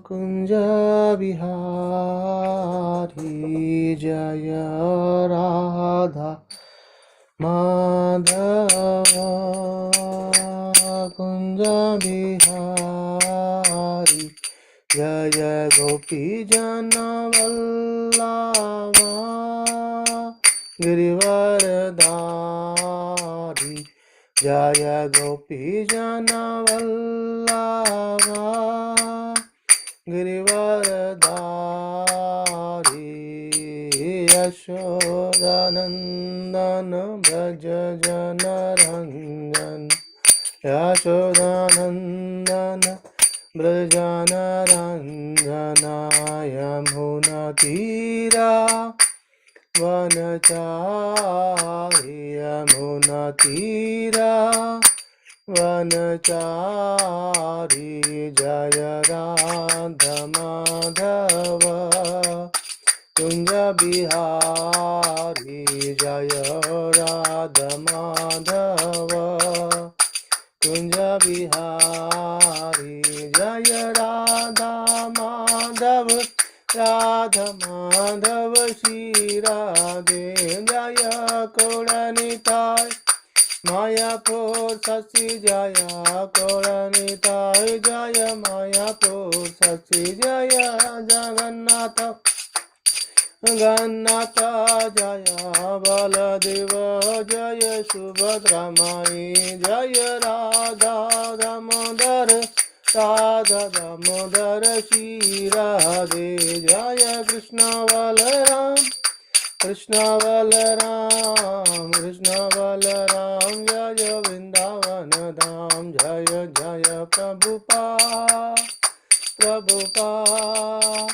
कुंज बिहारी जय राधा माधव कुंज बिहारी जय गोपी जन वल्लभा गिरिवरधारी जय गोपी जन वल्लभा गिरिवरधारी यशोदानंदन ब्रज जन रंजन यशोदानंदन ब्रजनरञ्जना यमुनातीरा वनचारि यमुनातीरा वनचारि जय राधमाधव कुञ्जबिहारी जय राधमाधव कुंज बिहारी जय राधा माधव राधा माधव श्री राधे जय कौरनिताय मायापुर शशि जय कौरनिताय जय मायापुर शशि जय जगन्नाथ जगन्नाथ जय बलदेव जय सुभद्रा माई जय राधा दामोदर राधा दामोदर श्री राधे जय कृष्ण बलराम कृष्ण बलराम कृष्ण बलराम जय वृंदावन धाम जय जय प्रभुपाद प्रभुपाद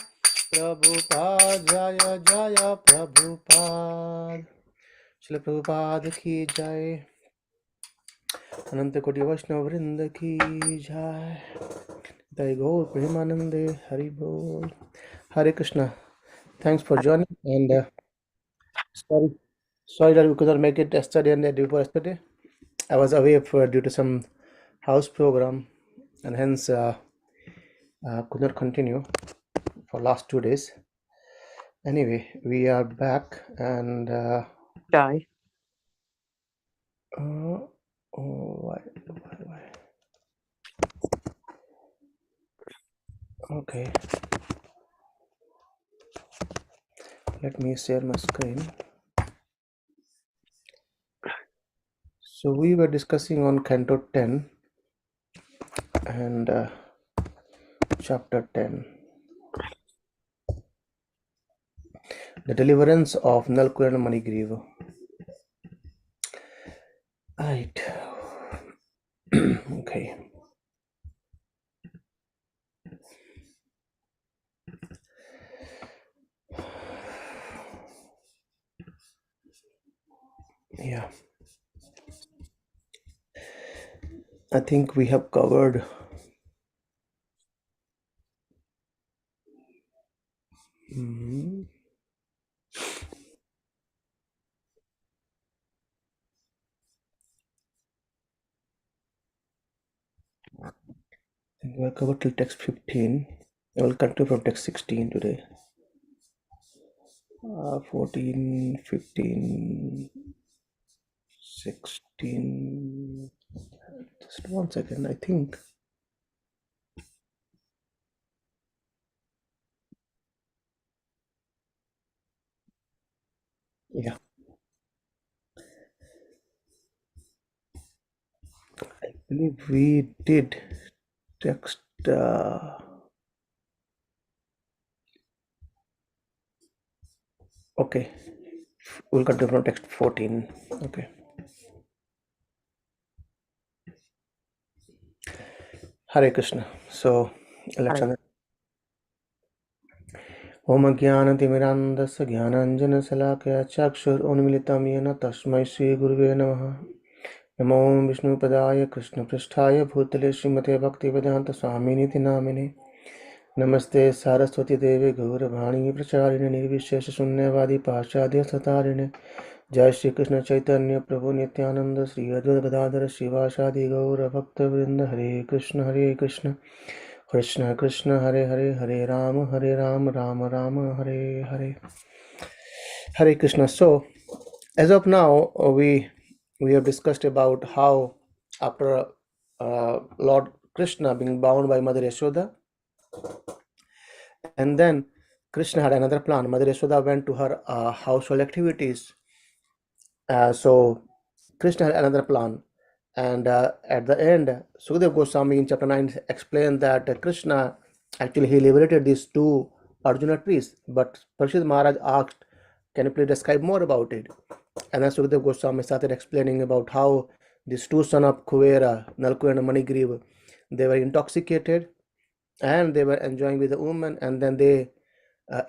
प्रभुपाद जय जय प्रभुपाद श्रील प्रभुपाद की जय अनंत कोटि वैष्णव वृंद की जय जय गौर प्रेमानंदे हरि बोल हरे Krishna thanks for joining and sorry that we could not make it yesterday and the day before yesterday. I was away due to some house program and hence could not continue for last 2 days. Anyway, we are back and Die. why? Okay, let me share my screen. So we were discussing on Canto 10 and chapter 10, the deliverance of Nalkuran Manigriva. Right. Okay. Yeah. I think we have covered we have covered till text 15. I will continue from text 16 today. 14, 15, 16. Just one second, I think. Yeah. I believe we did text. Okay. We'll continue from text 14. Okay. Hare Krishna. So, let's Hare. ओम ज्ञानतिमिरान्धस्य ज्ञानाञ्जनशलाकया चक्षुरुन्मिलितं येन तस्मै श्रीगुरुवे नमः। नमो विष्णुपदाय कृष्णपृष्ठाय भूतले श्रीमते भक्तिवेदान्तस्वामिनिति नामिने। नमस्ते सारस्वती देवे गौरवाणी प्रचारिणे निर्विशेषशून्यवादी पाश्चात्यसतारिणे। जय श्री कृष्ण चैतन्य प्रभु नित्यानंद श्री अद्वैत गदाधर शिवासादि गौर भक्तवृंद हरे Krishna Krishna Krishna Hare Hare Hare Ram Ram Ram Hare Hare. Hare Krishna. So, as of now, we have discussed about how after Lord Krishna being bound by Mother Yashoda, and then Krishna had another plan. Mother Yashoda went to her household activities. So Krishna had another plan. And at the end, Sukadeva Goswami in chapter 9 explained that Krishna actually he liberated these two Arjuna trees. But Parishit Maharaj asked, can you please describe more about it? And then Sukadeva Goswami started explaining about how these two sons of Kuvera, Nalku and Manigriva, they were intoxicated and they were enjoying with the woman, and then they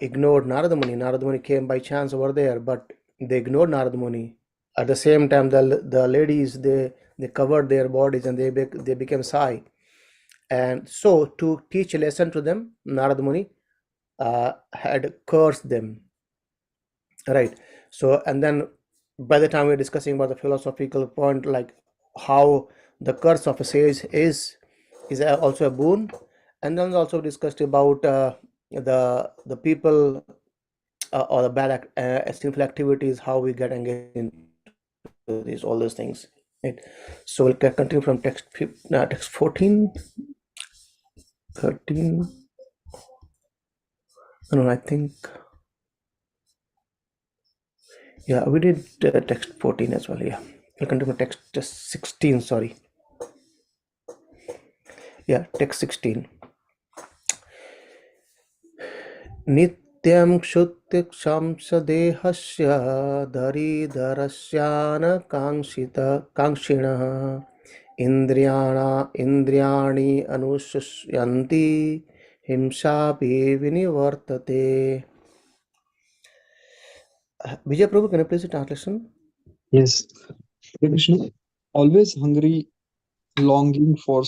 ignored Narada Muni. Narada Muni came by chance over there, but they ignored Narada Muni. At the same time, the ladies they covered their bodies and they became shy. And so to teach a lesson to them, Narada Muni had cursed them, right? So and then by the time we're discussing about the philosophical point, like how the curse of a sage is also a boon, and then also discussed about the people or the bad sinful activities, how we get engaged into these all those things, right? So we'll continue from text 14, 13. No, I think yeah, we did text 14 as well. Yeah, we'll continue from text 16. Sorry, yeah, text 16. नित्यं क्षुत्तिक्षांशदेहस्य काङ्क्षिणः इन्द्रियाणि अनुशुष्यन्ति हिंसापि विनिवर्तते. Vijay Prabhu, can you please translation? Yes, Krishna, always hungry, longing for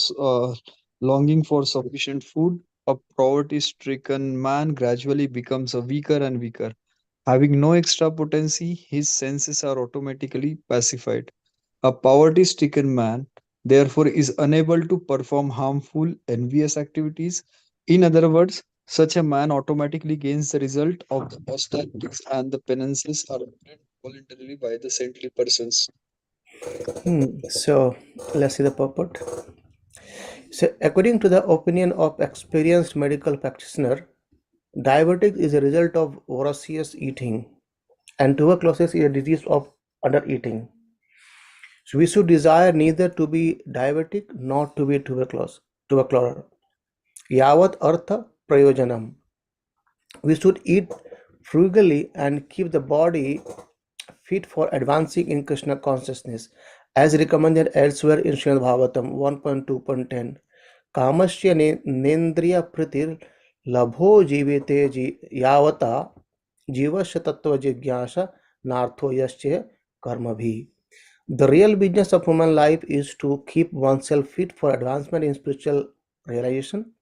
longing for sufficient food. A poverty-stricken man gradually becomes a weaker and weaker. Having no extra potency, his senses are automatically pacified. A poverty-stricken man, therefore, is unable to perform harmful, envious activities. In other words, such a man automatically gains the result of the austerities and the penances are obtained voluntarily by the saintly persons. So let's see the purport. So according to the opinion of experienced medical practitioner, diabetic is a result of voracious eating, and tuberculosis is a disease of undereating. So we should desire neither to be diabetic nor to be tubercular. Yavat artha prayojanam. We should eat frugally and keep the body fit for advancing in Krishna consciousness, as recommended elsewhere in Srimad Bhagavatam 1.2.10. Kamasya nendriya pritir labho jivete yavata jivasya tattva jigyasa nartho yasya karma bhi. The real business of human life is to keep oneself fit for advancement in spiritual realization.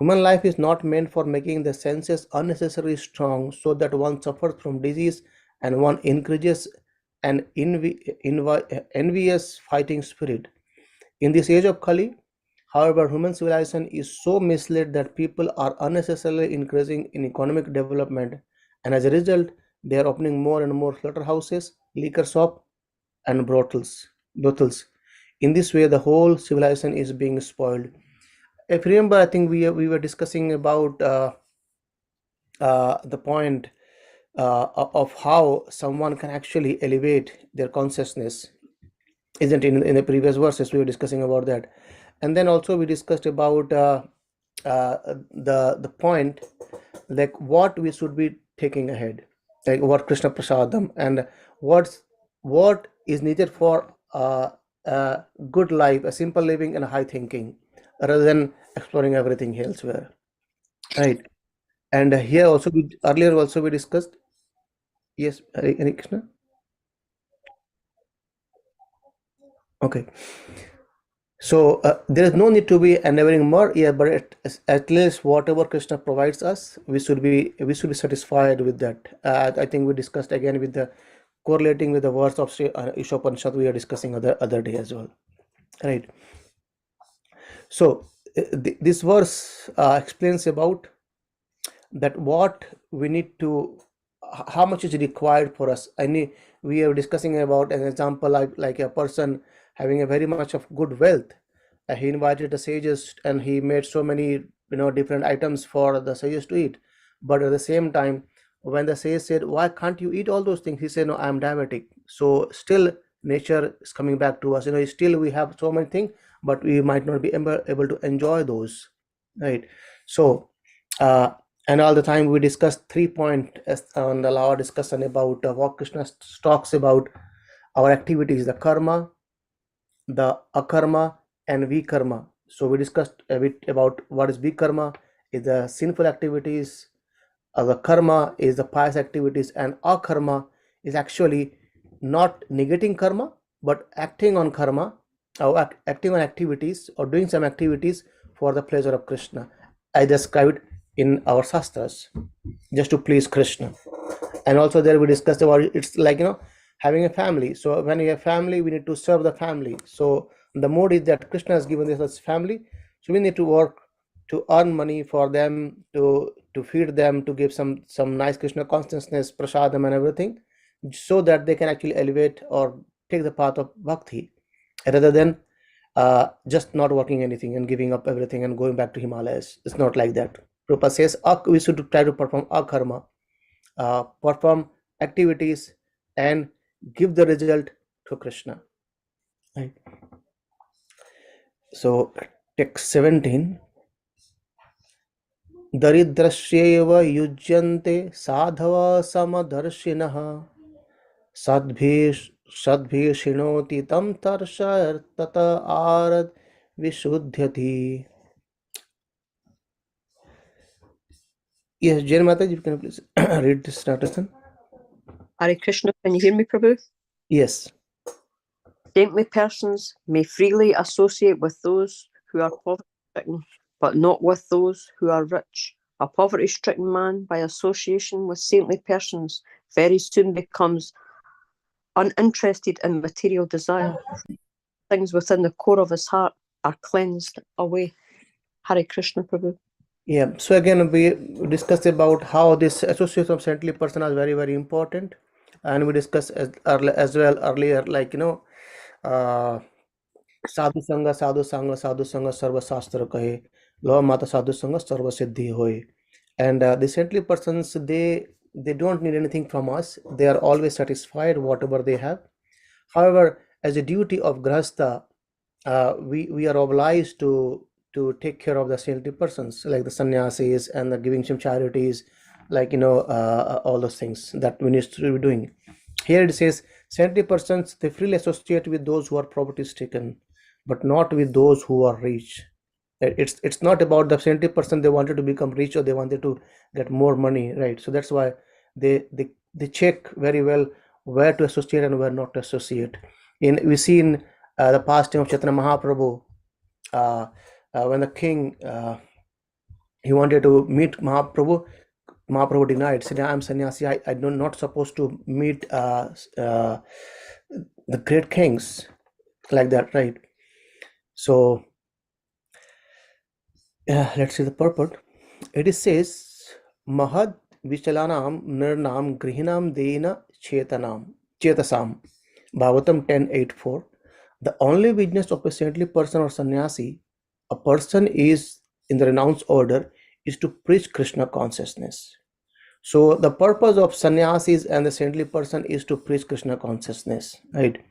Human life is not meant for making the senses unnecessarily strong so that one suffers from disease and one increases an envious fighting spirit. In this age of Kali, however, human civilization is so misled that people are unnecessarily increasing in economic development, and as a result, they are opening more and more slaughterhouses, liquor shops, and brothels. In this way, the whole civilization is being spoiled. If you remember, I think we were discussing about the point of how someone can actually elevate their consciousness, isn't it? In the previous verses we were discussing about that, and then also we discussed about the point, like what we should be taking ahead, like what Krishna Prasadam and what is needed for a good life, a simple living and a high thinking, rather than exploring everything elsewhere, right? And here also earlier also we discussed. Yes, Hare Krishna. Okay. So there is no need to be endeavoring more here, but at least whatever Krishna provides us, we should be satisfied with that. I think we discussed again with the correlating with the verse of Ishopanishad we are discussing other day as well, right? So This verse explains about that what we need to, how much is required for us. I need, we are discussing about an example like a person having a very much of good wealth. He invited the sages and he made so many different items for the sages to eat, but at the same time, when the sage said, why can't you eat all those things, he said, no, I'm diabetic. So still nature is coming back to us, still we have so many things, but we might not be able to enjoy those, right? So uh, and all the time we discussed 3 point on the law discussion about what Krishna talks about our activities, the karma, the akarma, and vikarma. So we discussed a bit about what is vikarma, is the sinful activities, the karma is the pious activities, and akarma is actually not negating karma but acting on karma, or acting on activities or doing some activities for the pleasure of Krishna, I described in our shastras, just to please Krishna. And also there we discussed about, it's like having a family. So when we have family, we need to serve the family. So the mode is that Krishna has given us as family, so we need to work to earn money for them, to feed them, to give some nice Krishna consciousness, prasadam and everything, so that they can actually elevate or take the path of bhakti, rather than just not working anything and giving up everything and going back to Himalayas. It's not like that. Prabhupada says we should try to perform akarma, perform activities and give the result to Krishna. Right. So text 17. Daridrasyeva yujyante sadhava samadarshinaha sadbhish sadbhishinoti tam tarshar tata arad vishuddhyati. Yes, Jain Mataji, you can please read this translation. Hare Krishna, can you hear me, Prabhu? Yes. Saintly persons may freely associate with those who are poverty-stricken, but not with those who are rich. A poverty-stricken man, by association with saintly persons, very soon becomes uninterested in material desire. Things within the core of his heart are cleansed away. Hare Krishna, Prabhu. Yeah, so again we discussed about how this association of saintly person is very very important, and we discussed as well earlier, like uh, sadhu sanga sarva shastra kahe, law mata sadhu sanga sarva siddhi hoy. And the saintly persons, they don't need anything from us, they are always satisfied whatever they have. However, as a duty of grahastha, we are obliged to take care of the saintly persons, like the sannyasis and the giving some charities, like all those things that we need to be doing. Here it says saintly persons, they freely associate with those who are poverty stricken, but not with those who are rich. It's not about the saintly person they wanted to become rich or they wanted to get more money, right? So that's why they check very well where to associate and where not to associate. In we see in the past time of Chaitanya Mahaprabhu, uh, when the king he wanted to meet Mahaprabhu denied, said, I'm sannyasi, I'm not supposed to meet the great kings, like that, right? So let's see the purport. It says, Mahad Vichalanam Nirnam Grihinam Dena Chetasam. Bhagavatam 10.8.4. The only business of a saintly person or sannyasi, a person is in the renounced order, is to preach Krishna consciousness. So the purpose of sannyasis and the saintly person is to preach Krishna consciousness, right?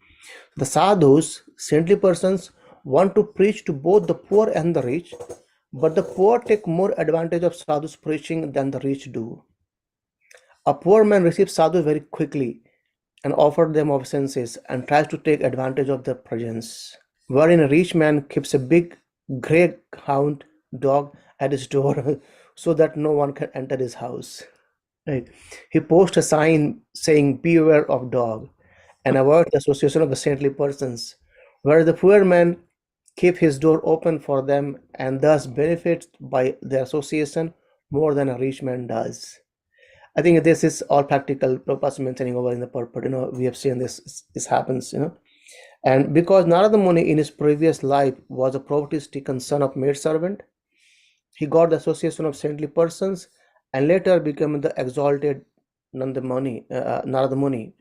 The sadhus, saintly persons, want to preach to both the poor and the rich, but the poor take more advantage of sadhus preaching than the rich do. A poor man receives sadhus very quickly and offers them obeisances and tries to take advantage of their presence, wherein a rich man keeps a big greyhound dog at his door so that no one can enter his house. Right. He posts a sign saying, beware of dog, and avoid the association of the saintly persons, where the poor man keep his door open for them and thus benefits by their association more than a rich man does. I think this is all practical. Prabhupada mentioning over in the purport. We have seen this happens. And because Narada Muni in his previous life was a poverty-stricken son of maidservant, he got the association of saintly persons and later became the exalted Narada Muni.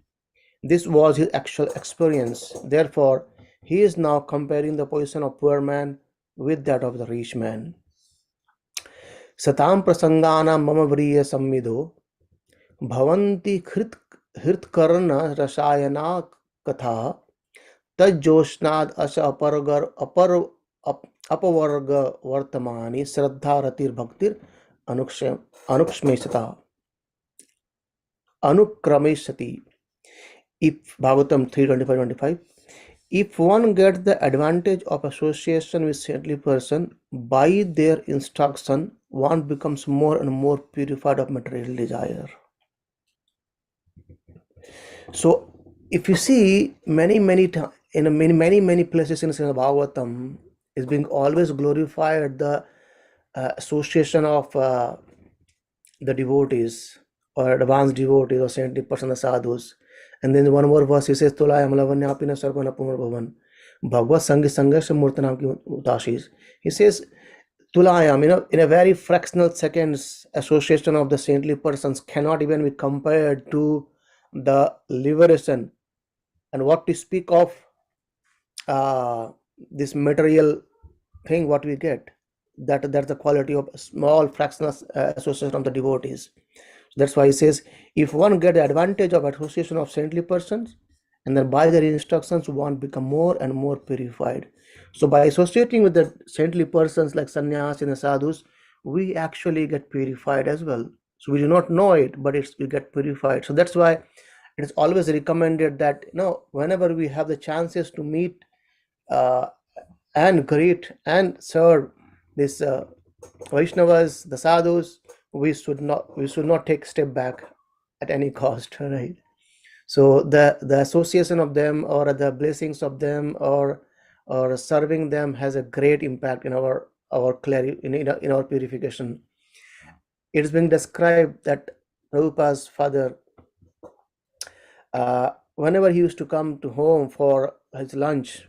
This was his actual experience. Therefore, he is now comparing the position of poor man with that of the rich man. Satam prasangana mama vriya sammido bhavanti hritkarna rasayana katha तज्जोष्णाद अश अपरगर अपर अपवर्ग वर्तमानी श्रद्धा रतिर भक्तिर अनुक्षमेशता अनुक्रमेशति. If Bhagavatam 3:25, if one gets the advantage of association with saintly person by their instruction, one becomes more and more purified of material desire. So if you see many in many places in Srimad Bhagavatam is being always glorified the association of the devotees or advanced devotees or saintly person, the sadhus. And then one more verse he says, Tulaya Malavanyapina Sarvana Pumar Bhavan Bhagavad Sangi Sangasha Murtanam Ki Utashis. He says, Tulayam, in a very fractional seconds, association of the saintly persons cannot even be compared to the liberation, and what to speak of this material thing what we get. That's the quality of a small fractional association of the devotees. So that's why he says, if one get the advantage of association of saintly persons, and then by their instructions one become more and more purified. So by associating with the saintly persons like sannyas and the sadhus, we actually get purified as well. So we do not know it, but we get purified. So that's why it is always recommended that whenever we have the chances to meet and greet and serve this Vaishnavas, the sadhus, we should not take step back at any cost, right? So the association of them or the blessings of them or serving them has a great impact in our in our purification. It is being described that Prabhupada's father, whenever he used to come to home for his lunch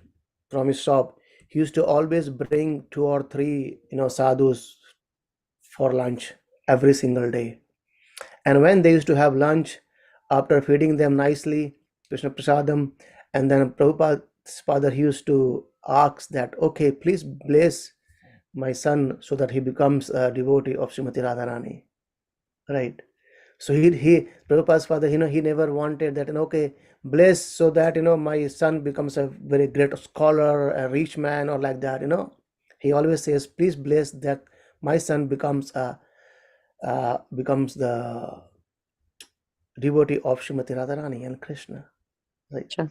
from his shop, he used to always bring 2 or 3 sadhus for lunch every single day. And when they used to have lunch, after feeding them nicely, Krishna Prasadam, and then Prabhupada's father, he used to ask that, okay, please bless my son so that he becomes a devotee of Srimati Radharani. Right. So he Prabhupada's father, he never wanted that, okay, bless so that, my son becomes a very great scholar, a rich man, or like that, He always says, please bless that my son becomes the devotee of Srimati Radharani and Krishna. Right. Sure.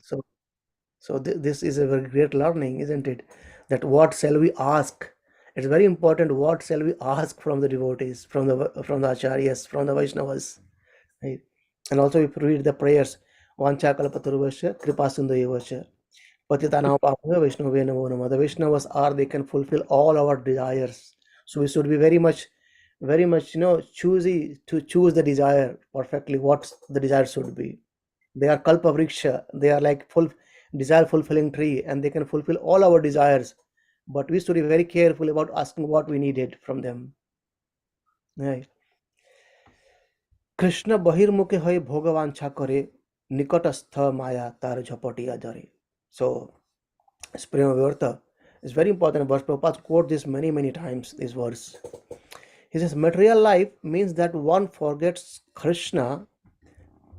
So this is a very great learning, isn't it? That what shall we ask? It's very important. What shall we ask from the devotees, from the acharyas, from the Vaishnavas, right? And also if you read the prayers, Vancha kalpataruvasya kripa sindhuyavasya patitanam papaya Vaishnava namo namah. The Vaishnavas they can fulfill all our desires. So we should be very much, choosy to choose the desire perfectly. What the desire should be. They are kalpa vriksha. They are like desire fulfilling tree, and they can fulfill all our desires. But we should be very careful about asking what we needed from them. Right. Krishna bahirmukhe hoye bhogavancha kare nikatastha maya tar jhapatiya jare. So, Prema Vivarta is very important verse. Prabhupada quote this many times, this verse. He says, material life means that one forgets Krishna,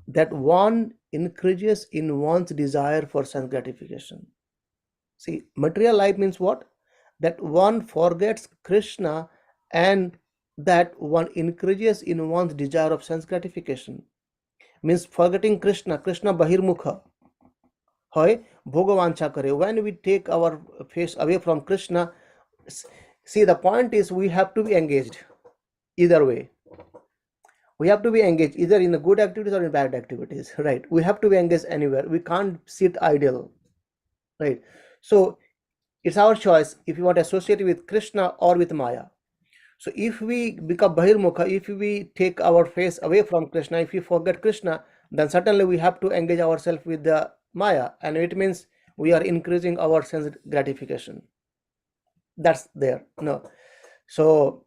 that one increases in one's desire for sense gratification. See, material life means what? That one forgets Krishna and that one increases in one's desire of sense gratification. Means forgetting Krishna bahirmukha hoy bhogavancha kare. When we take our face away from Krishna, see, the point is we have to be engaged either way. We have to be engaged either in the good activities or in bad activities, right? We have to be engaged anywhere. We can't sit idle, right? So it's our choice if we want to associate with Krishna or with Maya. So if we become bahirmukha, if we take our face away from Krishna, if we forget Krishna, then certainly we have to engage ourselves with the Maya, and it means we are increasing our sense gratification. That's there. No, so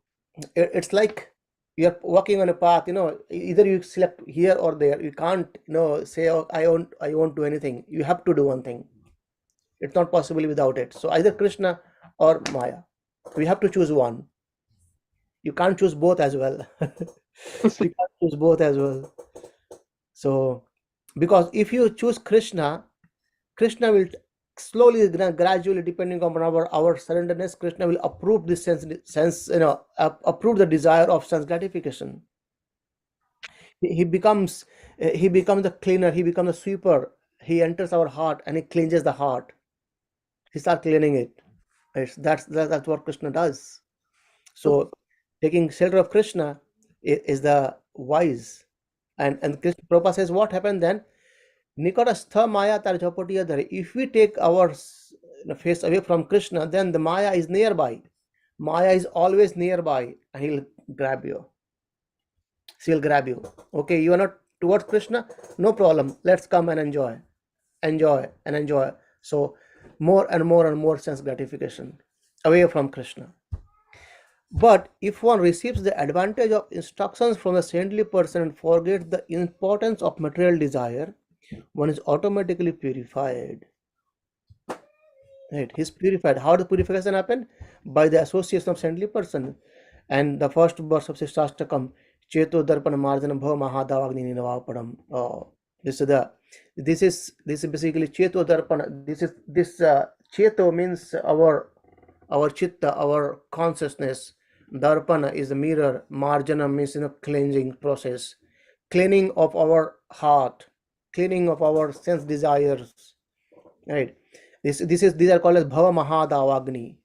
it's like you're walking on a path. Either you select here or there. You can't say, oh, I won't do anything. You have to do one thing. It's not possible without it. So either Krishna or Maya. We have to choose one. You can't choose both as well. You can't choose both as well. So because if you choose Krishna will slowly, gradually, depending upon our surrenderness, Krishna will approve this approve the desire of sense gratification. He becomes the cleaner. He becomes the sweeper. He enters our heart and he cleanses the heart. He starts cleaning it. That's what Krishna does. So taking shelter of Krishna is the wise. And Krishna Prabhupada says, what happened then? Nikotastha Maya tar jhapatiya dhare. If we take our face away from Krishna, then the Maya is nearby. Maya is always nearby, and he'll grab you. She'll grab you. Okay, you are not towards Krishna, no problem. Let's come and enjoy. So more and more and more sense gratification away from Krishna. But if one receives the advantage of instructions from the saintly person and forgets the importance of material desire, one is automatically purified. Right? He's purified. How the purification happen? By the association of saintly person. And the first verse of Sishtastakam, Cheto Darpan Marjanam Bhava Mahadavagni Navapadam. This is basically Cheto Darpana. This Cheto means our chitta, our consciousness. Darpana is the mirror. Marjana means cleansing process, cleaning of our heart, cleaning of our sense desires. Right. These are called as Bhava Mahadavagni.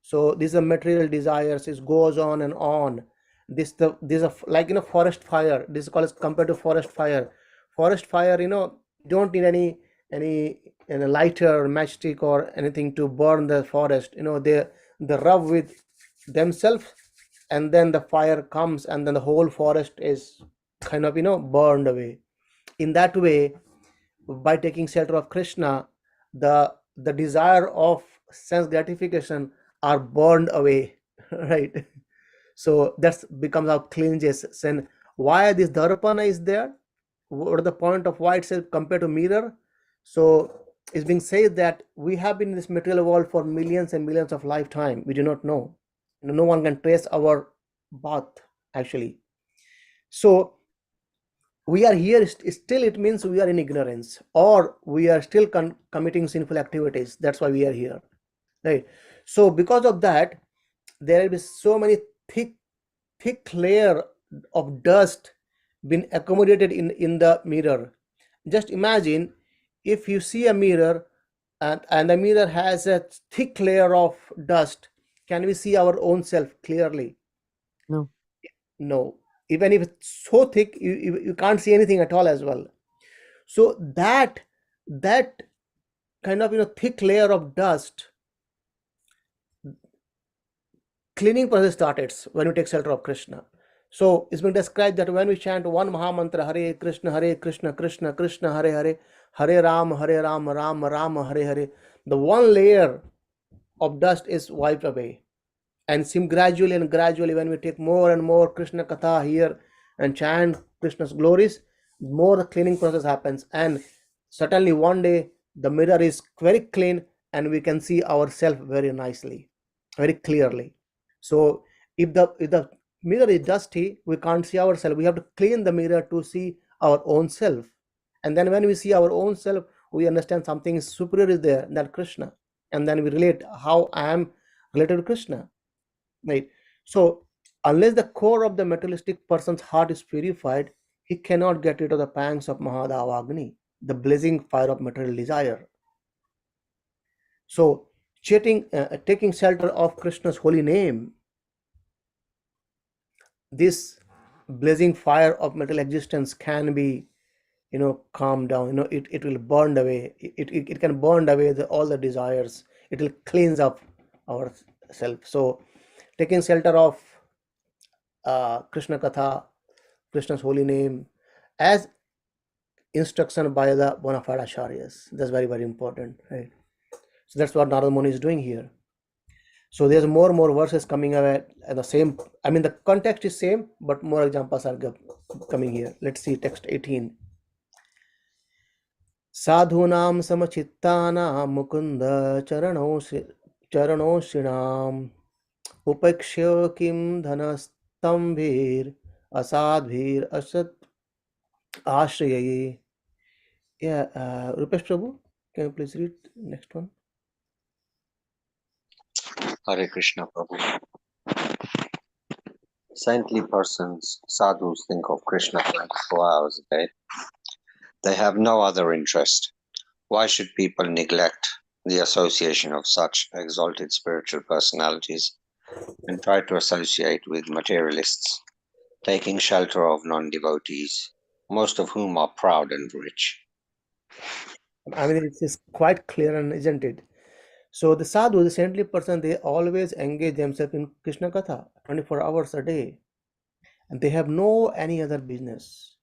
So these are material desires. It goes on and on. These are like forest fire. This is called as compared to forest fire. Forest fire, don't need any lighter or matchstick or anything to burn the forest. They rub with themselves, and then the fire comes, and then the whole forest is kind of burned away. In that way, by taking shelter of Krishna, the desire of sense gratification are burned away. Right? So that becomes our cleanses. And why this dharpana is there? What is the point of why it says compared to mirror? So it's being said that we have been in this material world for millions and millions of lifetime. We do not know. No one can trace our path actually. So we are here still, it means we are in ignorance, or we are still committing sinful activities. That's why we are here, right? So because of that, there will be so many thick layer of dust been accommodated in the mirror. Just imagine if you see a mirror, and the mirror has a thick layer of dust. Can we see our own self clearly? No. Even if it's so thick, you can't see anything at all as well. So that kind of thick layer of dust, cleaning process starts when we take shelter of Krishna. So it's been described that when we chant one Mahamantra, Hare Krishna, Krishna Krishna, Hare Hare, Hare Ram, Ram Ram, Hare Hare, the one layer of dust is wiped away. And gradually, when we take more and more Krishna Katha here and chant Krishna's glories, more the cleaning process happens. And certainly one day the mirror is very clean and we can see ourselves very nicely, very clearly. So if the mirror is dusty, we can't see ourselves. We have to clean the mirror to see our own self. And then when we see our own self, we understand something superior is there than Krishna. And then we relate how I am related to Krishna. Right. So unless the core of the materialistic person's heart is purified, he cannot get rid of the pangs of Mahadavagni, the blazing fire of material desire. So taking shelter of Krishna's holy name, this blazing fire of material existence can be calmed down. It will burn away. It can burn away all the desires. It will cleanse up our self. So taking shelter of Krishna Katha, Krishna's holy name, as instruction by the bona fide acharyas. That's very, very important, right? So that's what Narada Muni is doing here. So there's more and more verses coming away and the same. I mean, the context is same, but more examples are coming here. Let's see text 18. Sadhunam samachittanam mukunda charanoshinam upakshyo kim dhanastambhir asadbhir asat ashrayaye. Yeah, Rupesh Prabhu, can you please read next one? Hare Krishna Prabhu. Saintly persons, sadhus, think of Krishna 24 hours a day. They have no other interest. Why should people neglect the association of such exalted spiritual personalities and try to associate with materialists, taking shelter of non-devotees, most of whom are proud and rich? I mean, it's quite clear, and isn't it? So the sadhu, the saintly person, they always engage themselves in Krishna Katha 24 hours a day, and they have no any other business,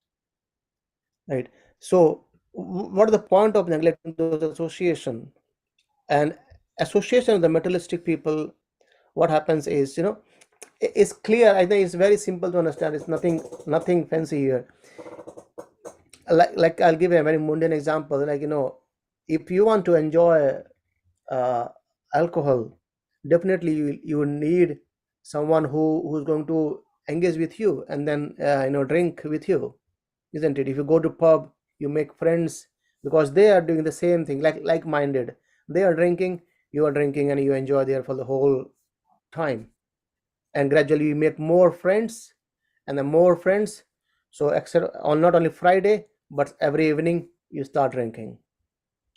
right? So what is the point of neglecting those association? And association with the materialistic people, what happens is, it's clear. I think it's very simple to understand. It's nothing fancy here. Like I'll give a very mundane example. Like, if you want to enjoy alcohol, definitely you need someone who's going to engage with you and then drink with you, isn't it? If you go to pub, you make friends because they are doing the same thing, like-minded. They are drinking, you are drinking, and you enjoy there for the whole time, and gradually you make more friends and then more friends. So except on not only Friday but every evening you start drinking.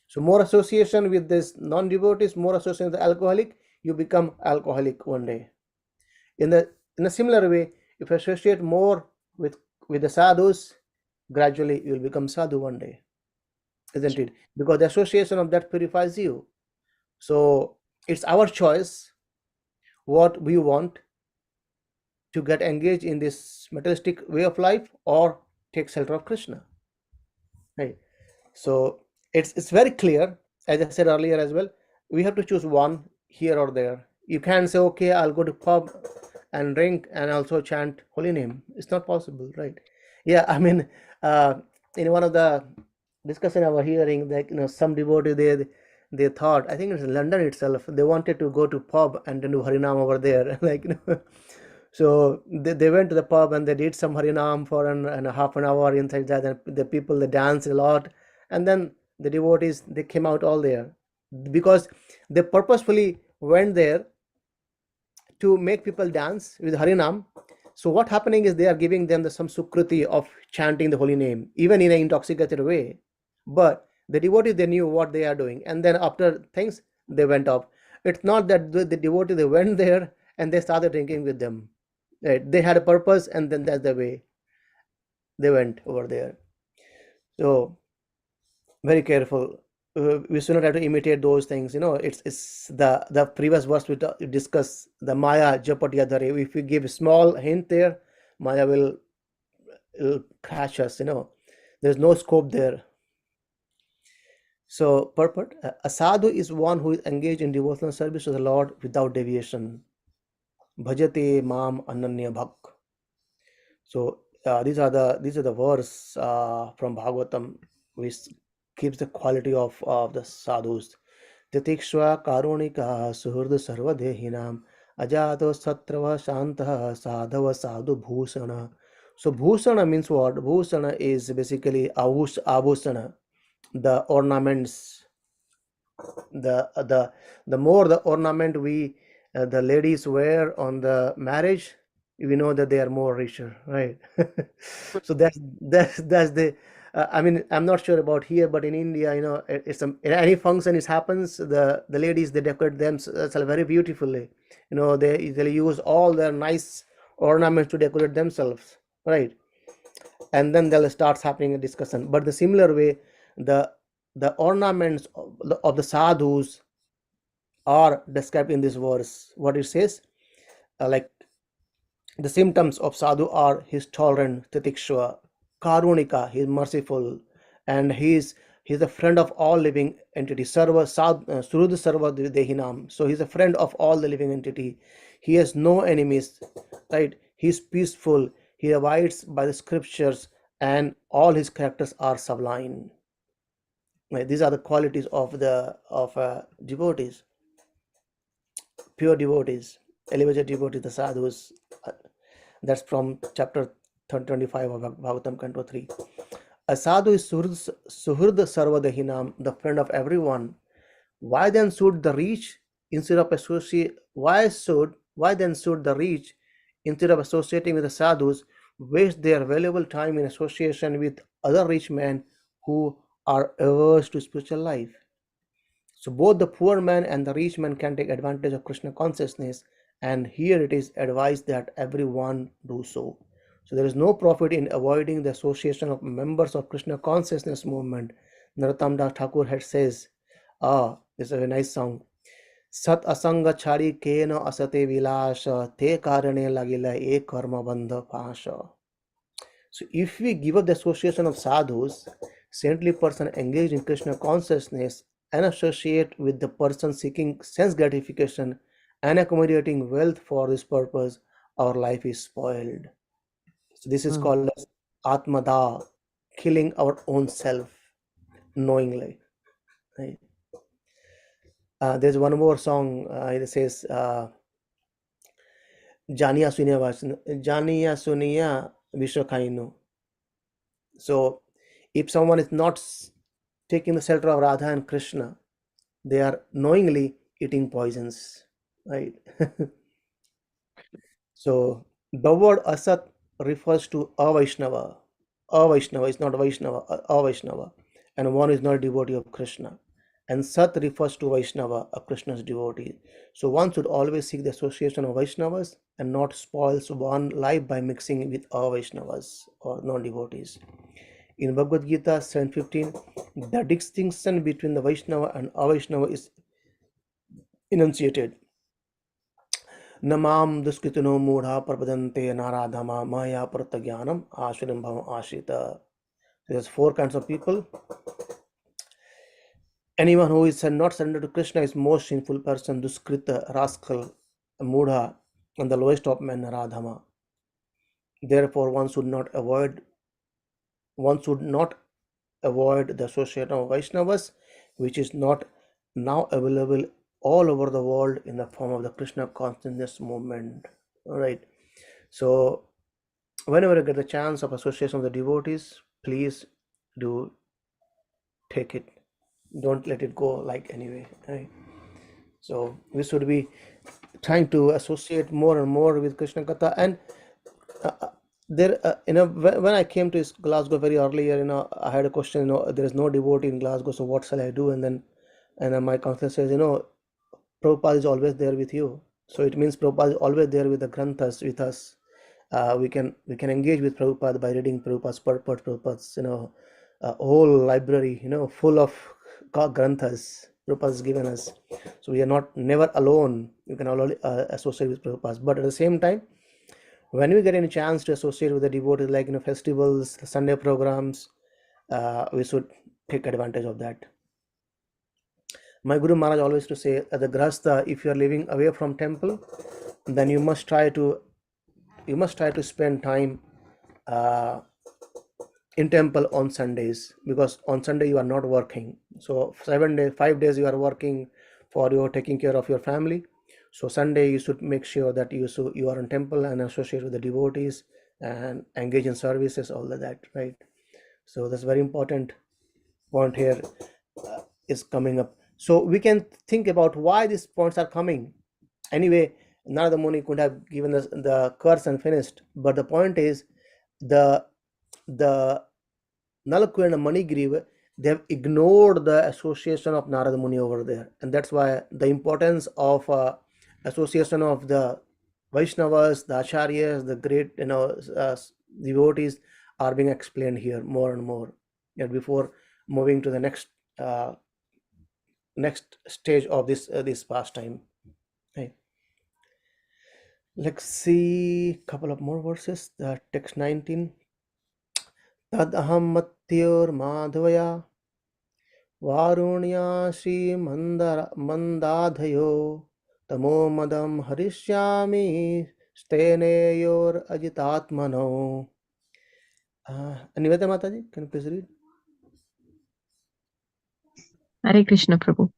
So more association with this non-devotees, more association with the alcoholic, you become alcoholic one day. In a similar way, if you associate more with the sadhus, gradually you will become sadhu one day, isn't it? Because the association of that purifies you. So it's our choice what we want, to get engaged in this materialistic way of life or take shelter of Krishna, right? So it's very clear, as I said earlier as well. We have to choose one here or there. You can't say, okay, I'll go to pub and drink and also chant holy name. It's not possible, right? Yeah, I mean, in one of the discussion I was hearing, that some devotee, they thought, I think it's London itself, they wanted to go to pub and then do harinam over there. So they went to the pub and they did some harinam for and a half an hour inside that, and the people, they danced a lot, and then the devotees, they came out all there because they purposefully went there to make people dance with harinam. So what happening is they are giving them some sukruti of chanting the holy name, even in an intoxicated way. But the devotees, they knew what they are doing, and then after things, they went off. It's not that the devotees, they went there and they started drinking with them. Right? They had a purpose, and then that's the way they went over there. So very careful. We should not have to imitate those things. It's the previous verse we discuss, the Maya Japatya Dhare. If we give a small hint there, Maya will catch us. There's no scope there. So purport: a sadhu is one who is engaged in devotional service to the Lord without deviation. Bhajate mam ananya bhak. So these are the verse from Bhagavatam, which gives the quality of the sadhus. Titikshva karunika suhrd sarvadehinam ajato satrava shantah sadhava sadhu bhusana. So bhusana means what? Bhusana is basically abhusana, the ornaments. The more the ornament the ladies wear on the marriage, we know that they are more richer, right? So that's the I mean, I'm not sure about here, but in India, it's in any function it happens, the ladies, they decorate themselves very beautifully. They use all their nice ornaments to decorate themselves, right? And then they'll start happening a discussion. But the similar way, the ornaments of the sadhus are described in this verse. What it says, like the symptoms of sadhu are his tolerant, titikshva, karunika, he is merciful, and he's a friend of all living entity. Surud Sarva Dehinam. So he's a friend of all the living entity. He has no enemies, right? He's peaceful. He abides by the scriptures, and all his characters are sublime. Right? These are the qualities of devotees, pure devotees, elevated devotees, the sadhus. Uh, That's from chapter 25 of Bhagavatam, Canto 3. A sadhu is Suhrd Sarvadahinam, the friend of everyone. Why then should the rich instead of associate? Why then should the rich instead of associating with the sadhus waste their valuable time in association with other rich men who are averse to spiritual life? So both the poor man and the rich man can take advantage of Krishna consciousness, and here it is advised that everyone do so. So there is no profit in avoiding the association of members of Krishna consciousness movement. Narottam Das Thakur had says, this is a very nice song. Sat asanga chari kena asate vilasha te karane lagila ek karma bandha pasha. So if we give up the association of sadhus, saintly person engaged in Krishna consciousness, and associate with the person seeking sense gratification and accumulating wealth for this purpose, our life is spoiled. So this is Mm. called as Atmada, killing our own self knowingly. Right? There's one more song. It says, "Janiya suniya Janiya suniya Vishwakainu." So, if someone is not taking the shelter of Radha and Krishna, they are knowingly eating poisons, right? So the word asat refers to a Vaishnava. A Vaishnava is not Vaishnava, a Vaishnava, and one is not a devotee of Krishna. And Sat refers to Vaishnava, a Krishna's devotee. So one should always seek the association of Vaishnavas and not spoils one life by mixing with a Vaishnavas or non-devotees. In Bhagavad Gita 7:15, the distinction between the Vaishnava and Avaishnava is enunciated. Namam duskritino mudha prabhadante naradhama maya pratagyanam ashrim bhavam ashrita. There's four kinds of people. Anyone who is not surrendered to Krishna is most sinful person, duskrita, rascal, mudha, and the lowest of men, naradhama. Therefore, one should not avoid the association of Vaishnavas, which is not now available all over the world in the form of the Krishna consciousness movement. All right. So, whenever you get the chance of association of the devotees, please do take it. Don't let it go like anyway. Right? So, we should be trying to associate more and more with Krishna Katha. And there, when I came to Glasgow very earlier, I had a question. There is no devotee in Glasgow, so what shall I do? And then my counselor says, Prabhupada is always there with you. So it means Prabhupada is always there with the granthas with us. We can engage with Prabhupada by reading Prabhupada's purport, Prabhupada's whole library, full of granthas Prabhupada has given us. So we are never alone. You can already associate with Prabhupada. But at the same time, when we get any chance to associate with the devotees, like festivals, Sunday programs, we should take advantage of that. My Guru Maharaj always used to say, as a grahastha, if you are living away from temple, then you must try to spend time in temple on Sundays, because on Sunday you are not working. So 5 days you are working for your taking care of your family. So Sunday you should make sure that you are in temple and associate with the devotees and engage in services, all of that, right? So that's very important point here is coming up. So we can think about why these points are coming. Anyway, Narada Muni could have given us the curse and finished, but the point is the Nalakku and Manigriva, they have ignored the association of Narada Muni over there, and that's why the importance of association of the Vaishnavas, the Acharyas, the great devotees are being explained here more and more. And before moving to the next stage of this pastime, okay. Let's see a couple of more verses. The text 19. तदहं मत्योर्माधवया वारुण्या श्रीमन्दाधयो तमो मदं हरिष्यामि steneyorajitatmano. Niveda Mataji, can you please read? Hare Krishna Prabhu.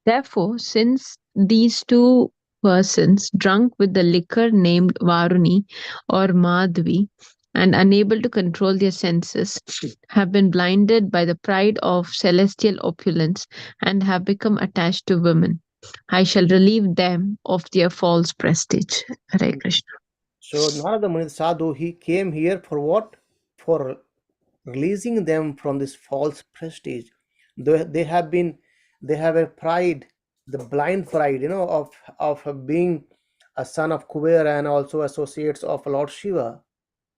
Therefore, since these two persons, drunk with the liquor named Varuni or Madhvi, and unable to control their senses, have been blinded by the pride of celestial opulence and have become attached to women, I shall relieve them of their false prestige. Hare Krishna. So Narada Muni Sadhu, he came here for what? For releasing them from this false prestige. They have been, they have a pride, the blind pride, of being a son of Kubera and also associates of Lord Shiva,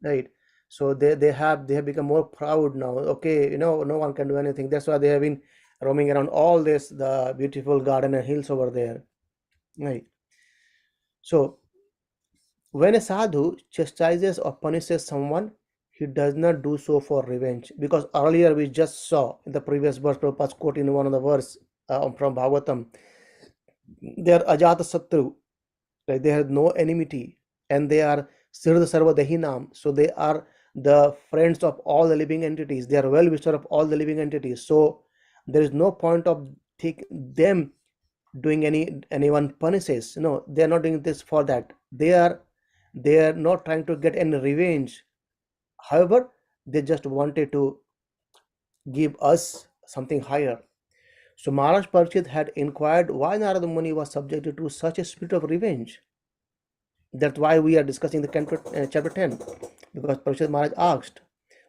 right? So they have become more proud now. Okay, no one can do anything. That's why they have been roaming around all this, the beautiful garden and hills over there, right? So when a sadhu chastises or punishes someone, he does not do so for revenge. Because earlier we just saw in the previous verse, Prabhupada's quote in one of the verse from Bhagavatam, they are Ajata Satru, like they have no enmity, and they are Sirda Sarva Dahinam, so they are the friends of all the living entities, they are well wisher of all the living entities. So there is no point of them doing anyone punishes. No, they are not doing this for that. They are not trying to get any revenge. However, they just wanted to give us something higher. So Maharaj Parikshit had inquired why Narada Muni was subjected to such a spirit of revenge. That's why we are discussing the Canto, chapter 10, because Parikshit Maharaj asked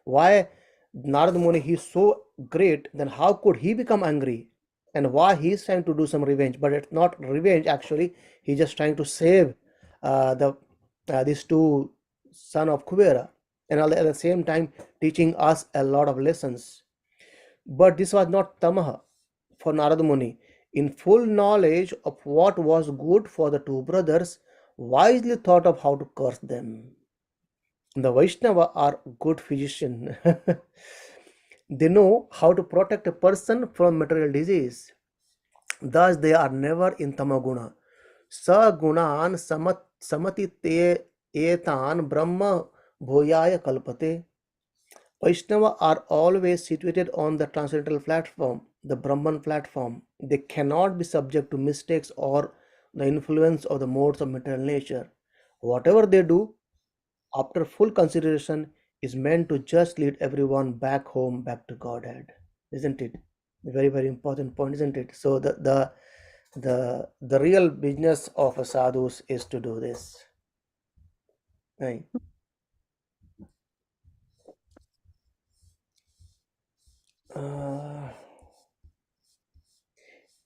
why Narada Muni, he is so great, then how could he become angry, and why he is trying to do some revenge. But it's not revenge, actually he's just trying to save the these two son of Kubera, and at the same time teaching us a lot of lessons. But this was not tamaha for Narada Muni. In full knowledge of what was good for the two brothers, wisely thought of how to curse them. The Vaishnava are good physicians. They know how to protect a person from material disease. Thus, they are never in tamaguna. Sagunan samati te etan brahma bhoyaya kalpate. Vaishnava are always situated on the transcendental platform, the Brahman platform. They cannot be subject to mistakes or the influence of the modes of material nature. Whatever they do, after full consideration, is meant to just lead everyone back home, back to Godhead. Isn't it? A very, very important point, isn't it? So the real business of a sadhus is to do this. Right.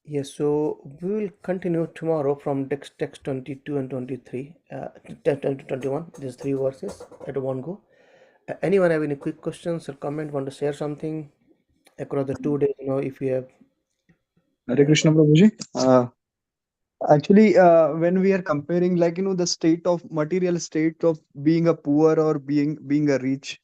Yes, so we will continue tomorrow from text 22 and 23, 21, these three verses at one go. Anyone have any quick questions or comment, want to share something across the 2 days, if you have. Hare Krishna Prabhuji. Actually, when we are comparing, like the state of material state of being a poor or being a rich,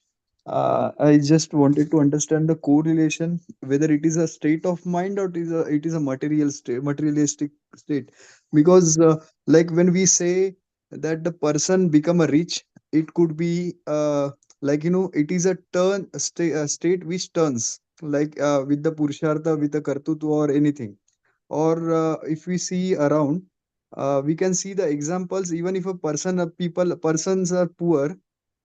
I just wanted to understand the correlation, whether it is a state of mind or it is a material state, materialistic state. Because like when we say that the person become a rich, it could be like it is a state which turns like with the purushartha, with the kartutva or anything. Or if we see around, we can see the examples. Even if a person people persons are poor,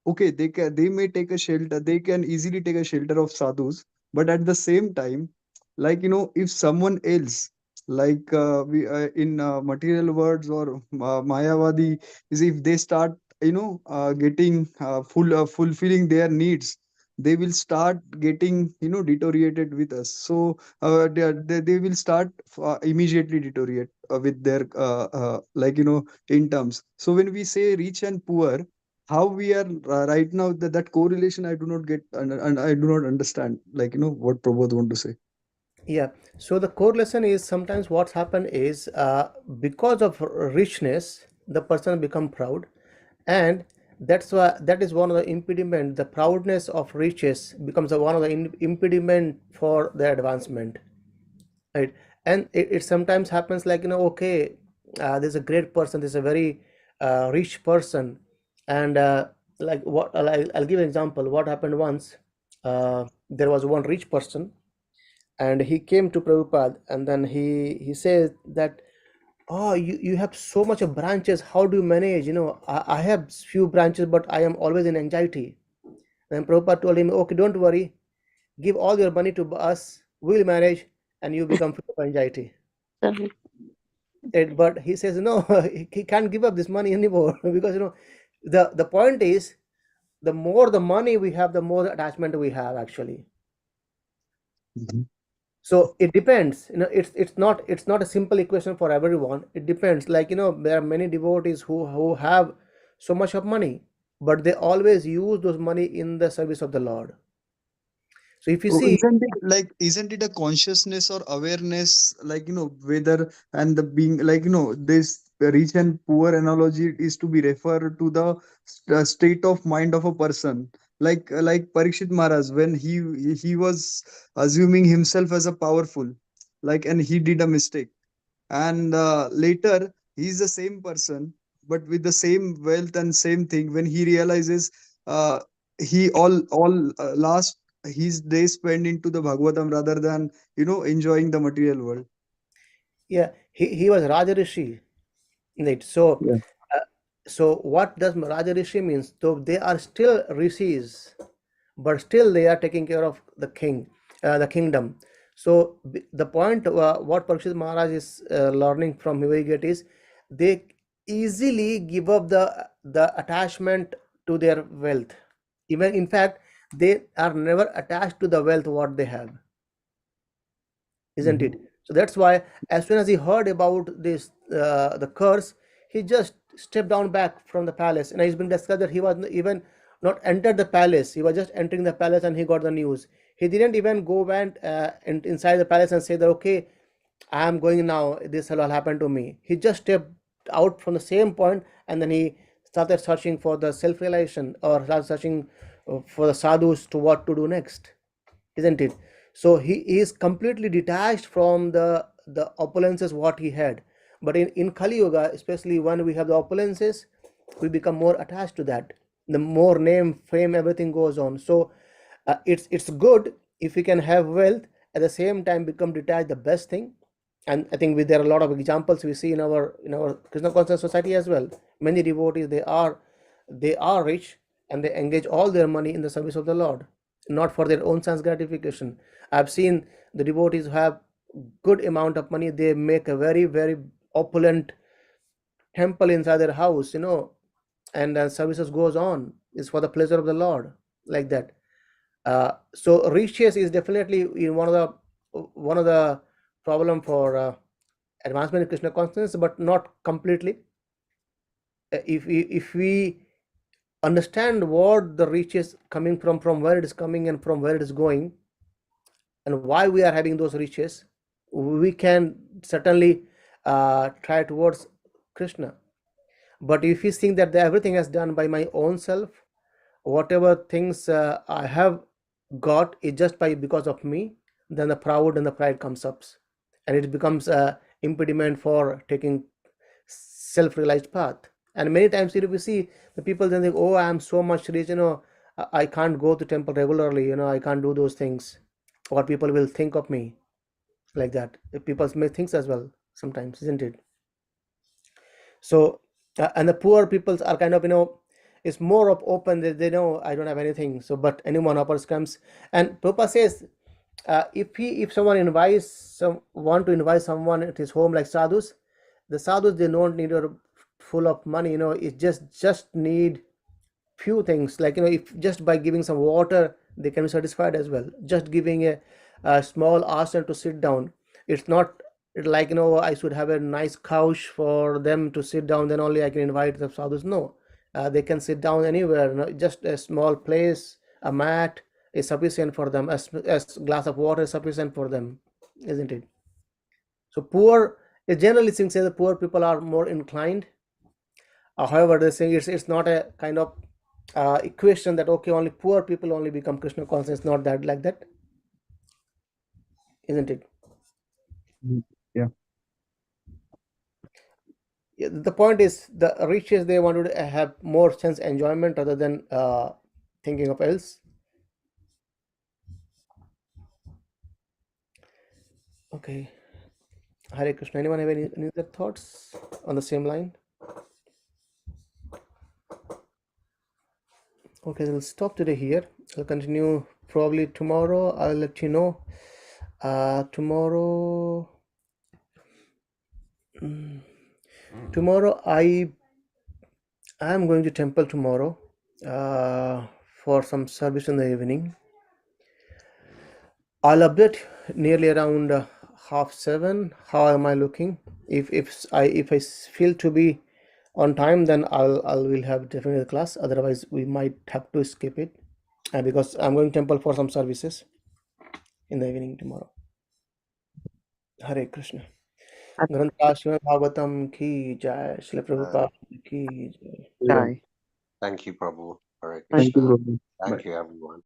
okay, they may take a shelter, they can easily take a shelter of sadhus. But at the same time, like if someone else, like we in material words or mayavadi, is if they start getting fulfilling their needs, they will start getting deteriorated with us. So they will start immediately deteriorate with their like in terms. So when we say rich and poor, how we are right now, that correlation I do not get, and I do not understand, like what Prabodh want to say. Yeah, so the correlation is sometimes what's happened is because of richness, the person become proud, and that is one of the impediment. The proudness of riches becomes one of the impediment for their advancement, right? And it sometimes happens like, okay, there's a great person, there's a very rich person, and like what I'll give an example. What happened once, there was one rich person, and he came to Prabhupada, and then he says that, oh, you have so much of branches, how do you manage? I have few branches, but I am always in anxiety. And Prabhupada told him, okay, don't worry, give all your money to us, we'll manage, and you become free of anxiety. But he says no, he can't give up this money anymore because the point is, the more the money we have, the more attachment we have actually. Mhm. So it depends, it's not a simple equation for everyone. It depends, like, there are many devotees who have so much of money, but they always use those money in the service of the Lord. So if you So see, isn't it a consciousness or awareness, like, whether, and the being, like, this rich and poor analogy is to be referred to the state of mind of a person, like Parikshit Maharaj, when he was assuming himself as a powerful, like, and he did a mistake, and later he's the same person but with the same wealth and same thing, when he realizes uh, he all last his days spent into the Bhagavatam rather than enjoying the material world. yeah, he was Rajarishi, right? So Yeah. so what does Rajarishi means? So they are still rishis, but still they are taking care of the king, the kingdom. So the point, what Parikshit Maharaj is learning from Vivek is, they easily give up the attachment to their wealth. Even in fact, they are never attached to the wealth what they have, isn't Mhm. it? So that's why as soon as he heard about this, the curse, he just stepped down back from the palace, and it's been discussed that he was even not entered the palace. He was just entering the palace and he got the news. He didn't even go went inside the palace and say that, okay, I am going now, this will all happen to me. He just stepped out from the same point, and then he started searching for the self-realization, or started searching for the sadhus to what to do next, isn't it? So he is completely detached from the opulences what he had. But in Kali Yuga, especially when we have the opulences, we become more attached to that. The more name, fame, everything goes on. So it's good if we can have wealth, at the same time become detached, the best thing. And I think there are a lot of examples we see in our Krishna conscious society as well. Many devotees, they are rich, and they engage all their money in the service of the Lord, not for their own sense gratification. I've seen the devotees who have good amount of money, they make a very, very opulent temple inside their house, and services goes on, is for the pleasure of the Lord, like that. So riches is definitely in one of the problem for advancement in Krishna consciousness, but not completely. If we understand what the reach is coming from where it is coming and from where it is going, and why we are having those riches, we can certainly try towards Krishna. But if you think that everything is done by my own self, whatever things I have got is just by because of me, then the proud and the pride comes up, and it becomes a impediment for taking self-realized path. And many times if we see the people, then think, oh, I am so much rich, I can't go to temple regularly, I can't do those things, or people will think of me, like that. People may think as well sometimes, isn't it? So and the poor peoples are kind of, it's more of open, they know I don't have anything. So but anyone offers comes, and Prabhupada says, if someone invites want to invite someone at his home, like sadhus, the sadhus, they don't need a full of money, it just need few things, like, if just by giving some water they can be satisfied as well. Just giving a small asana to sit down, it's not like, I should have a nice couch for them to sit down, then only I can invite the sadhus. No, they can sit down anywhere, just a small place, a mat is sufficient for them, a glass of water is sufficient for them, isn't it? So poor, generally things say the poor people are more inclined. However, they say it's not a kind of equation that okay, only poor people only become Krishna conscious. Not that like that, isn't it? Yeah. Yeah, the point is the riches they wanted to have more sense enjoyment rather than thinking of else. Okay, Hare Krishna. Anyone have any other thoughts on the same line? Okay, we'll stop today here. I'll continue probably tomorrow. I'll let you know. Tomorrow, tomorrow I am going to temple tomorrow for some service in the evening. I'll update nearly around 6:30. How am I looking? If I feel to be on time, then I will have definitely class. Otherwise, we might have to skip it because I'm going temple for some services in the evening tomorrow. Hare Krishna. Grantha Shrimad Bhagavatam की जय, श्रील प्रभुपाद की जय. Yeah. Aye. Thank you, Prabhu. Hare Thank Thank you, Krishna. Prabhu. Thank Bye. you, everyone.